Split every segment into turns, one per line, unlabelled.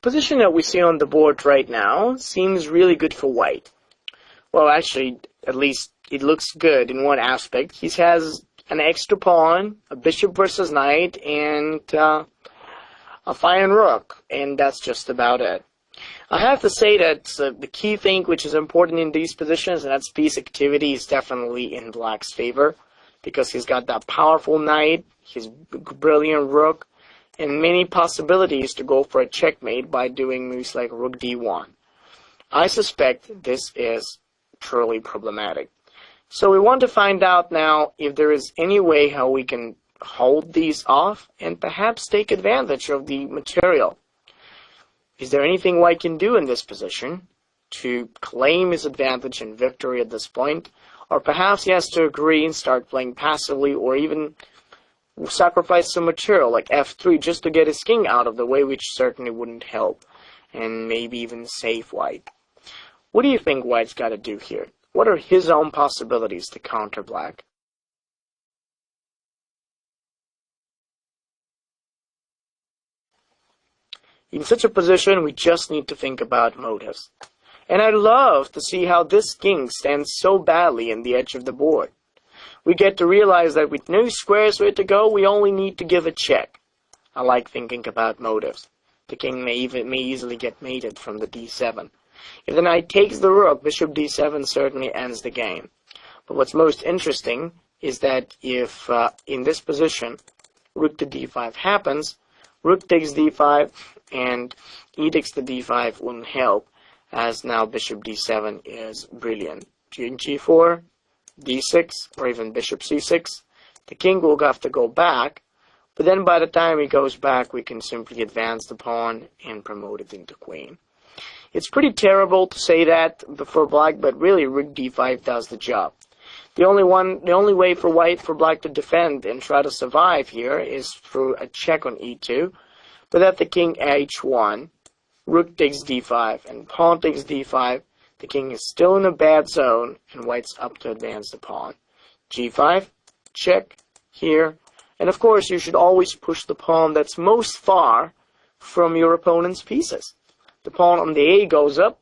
position that we see on the board right now seems really good for white. Well, actually, at least it looks good in one aspect. He has an extra pawn, a bishop versus knight, and a fine rook, and that's just about it. I have to say that the key thing which is important in these positions, and that's piece activity, is definitely in black's favor, because he's got that powerful knight, his brilliant rook, and many possibilities to go for a checkmate by doing moves like rook d1. I suspect this is truly problematic. So we want to find out now if there is any way how we can hold these off and perhaps take advantage of the material. Is there anything white can do in this position to claim his advantage and victory at this point? Or perhaps he has to agree and start playing passively, or even sacrifice some material like f3 just to get his king out of the way, which certainly wouldn't help, and maybe even save white. What do you think white's got to do here? What are his own possibilities to counter black? In such a position, we just need to think about motives. And I'd love to see how this king stands so badly in the edge of the board. We get to realize that with no squares where to go, we only need to give a check. I like thinking about motives. The king may easily get mated from the d7. If the knight takes the rook, bishop d7 certainly ends the game. But what's most interesting is that if, in this position, rook to d5 happens, rook takes d5, and edicts to d5 wouldn't help, as now bishop d7 is brilliant. King g4, d6, or even bishop c6, the king will have to go back, but then by the time he goes back, we can simply advance the pawn and promote it into queen. It's pretty terrible to say that for black, but really rook d5 does the job. The only way for black to defend and try to survive here is through a check on e2, but at the king h1, rook takes d5, and pawn takes d5, the king is still in a bad zone, and white's up to advance the pawn. g5, check, here, and of course you should always push the pawn that's most far from your opponent's pieces. The pawn on the a goes up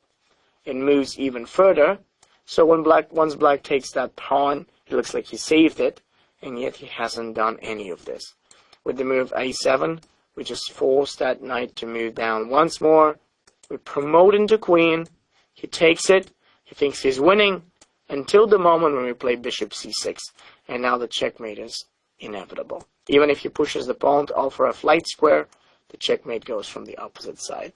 and moves even further, so once black takes that pawn, it looks like he saved it, and yet he hasn't done any of this. With the move a7, we just force that knight to move down once more. We promote into queen. He takes it. He thinks he's winning until the moment when we play bishop c6. And now the checkmate is inevitable. Even if he pushes the pawn to offer a flight square, the checkmate goes from the opposite side.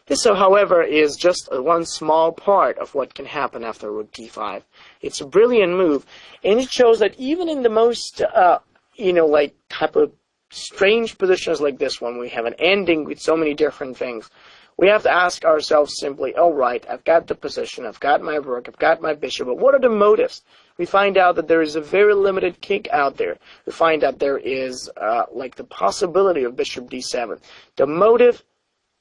This, however, is just one small part of what can happen after rook d5. It's a brilliant move, and it shows that even in the most, type of strange positions like this one, we have an ending with so many different things. We have to ask ourselves simply, all right, I've got the position, I've got my rook, I've got my bishop, but what are the motives? We find out that there is a very limited kick out there. We find that there is the possibility of bishop d7. The motive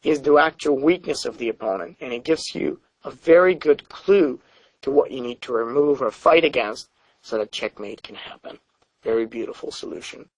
is the actual weakness of the opponent, and it gives you a very good clue to what you need to remove or fight against so that checkmate can happen. Very beautiful solution.